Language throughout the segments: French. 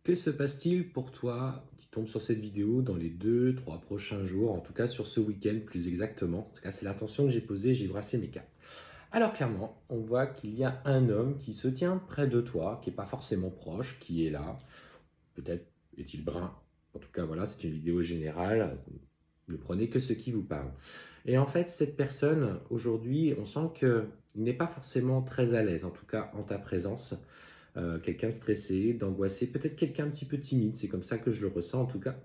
Que se passe-t-il pour toi qui tombe sur cette vidéo dans les 2, 3 prochains jours, en tout cas sur ce week-end plus exactement? En tout cas, c'est l'intention que j'ai posée, j'ai brassé mes cartes. Alors clairement, on voit qu'il y a un homme qui se tient près de toi, qui n'est pas forcément proche, qui est là. Peut-être est-il brun. En tout cas, voilà, c'est une vidéo générale. Ne prenez que ce qui vous parle. Et en fait, cette personne, aujourd'hui, on sent qu'il n'est pas forcément très à l'aise, en tout cas en ta présence. Quelqu'un de stressé, d'angoissé, peut-être quelqu'un un petit peu timide, c'est comme ça que je le ressens en tout cas.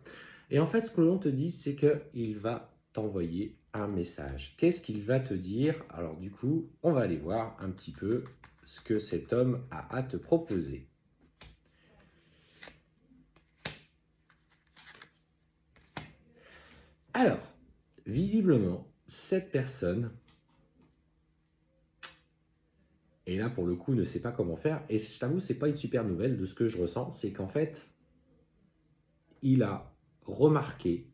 Et en fait, ce que l'on te dit, c'est qu'il va t'envoyer un message. Qu'est-ce qu'il va te dire? Alors du coup, on va aller voir un petit peu ce que cet homme a à te proposer. Alors, visiblement, cette personne, et là pour le coup, ne sait pas comment faire, et je t'avoue, c'est pas une super nouvelle de ce que je ressens, c'est qu'en fait, il a remarqué,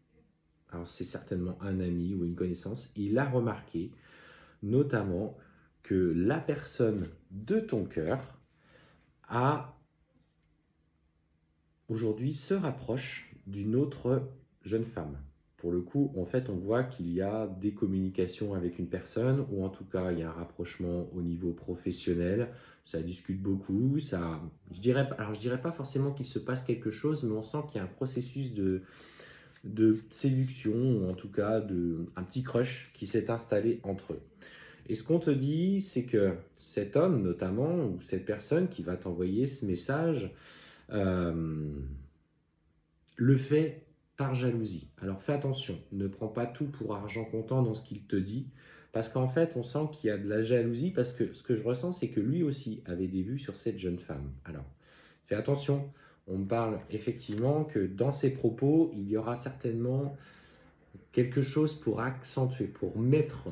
alors c'est certainement un ami ou une connaissance, il a remarqué notamment que la personne de ton cœur a aujourd'hui se rapproche d'une autre jeune femme. Pour le coup, en fait, on voit qu'il y a des communications avec une personne, ou en tout cas, il y a un rapprochement au niveau professionnel. Ça discute beaucoup. Je dirais pas forcément qu'il se passe quelque chose, mais on sent qu'il y a un processus de séduction, ou en tout cas un petit crush qui s'est installé entre eux. Et ce qu'on te dit, c'est que cet homme notamment, ou cette personne qui va t'envoyer ce message, euh, le fait par jalousie. Alors fais attention, ne prends pas tout pour argent comptant dans ce qu'il te dit, parce qu'en fait, on sent qu'il y a de la jalousie, parce que ce que je ressens, c'est que lui aussi avait des vues sur cette jeune femme. Alors, fais attention, on me parle effectivement que dans ses propos, il y aura certainement quelque chose pour accentuer, pour mettre,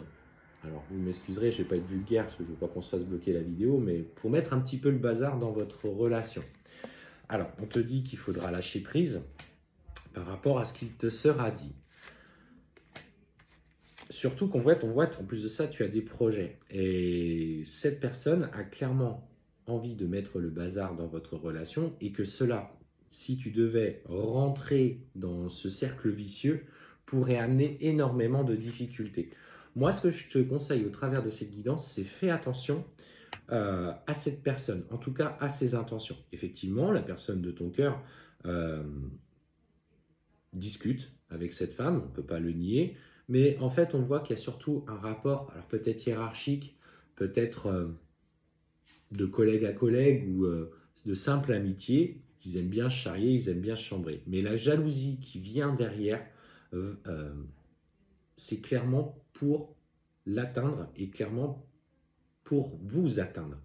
alors vous m'excuserez, je ne vais pas être vulgaire parce que je ne veux pas qu'on se fasse bloquer la vidéo, mais pour mettre un petit peu le bazar dans votre relation. Alors, on te dit qu'il faudra lâcher prise par rapport à ce qu'il te sera dit. Surtout qu'on voit, on voit qu'en plus de ça, tu as des projets. Et cette personne a clairement envie de mettre le bazar dans votre relation et que cela, si tu devais rentrer dans ce cercle vicieux, pourrait amener énormément de difficultés. Moi, ce que je te conseille au travers de cette guidance, c'est fais attention à cette personne, en tout cas à ses intentions. Effectivement, la personne de ton cœur euh, discute avec cette femme, on ne peut pas le nier, mais en fait, on voit qu'il y a surtout un rapport, alors peut-être hiérarchique, peut-être de collègue à collègue ou de simple amitié, qu'ils aiment bien se charrier, ils aiment bien se chambrer. Mais la jalousie qui vient derrière, c'est clairement pour l'atteindre et clairement pour vous atteindre.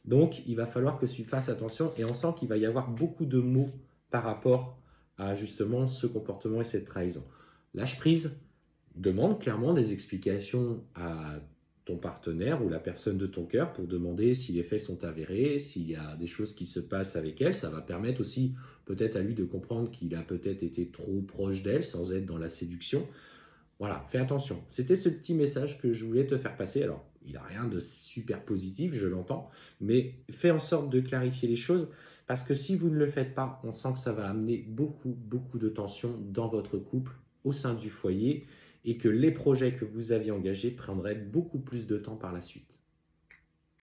Donc, il va falloir que tu fasses attention et on sent qu'il va y avoir beaucoup de mots par rapport à justement ce comportement et cette trahison. Lâche prise, demande clairement des explications à ton partenaire ou la personne de ton cœur pour demander si les faits sont avérés, s'il y a des choses qui se passent avec elle. Ça va permettre aussi peut-être à lui de comprendre qu'il a peut-être été trop proche d'elle sans être dans la séduction. Voilà, fais attention. C'était ce petit message que je voulais te faire passer. Alors, il n'a rien de super positif, je l'entends, mais fais en sorte de clarifier les choses parce que si vous ne le faites pas, on sent que ça va amener beaucoup, beaucoup de tensions dans votre couple, au sein du foyer, et que les projets que vous aviez engagés prendraient beaucoup plus de temps par la suite.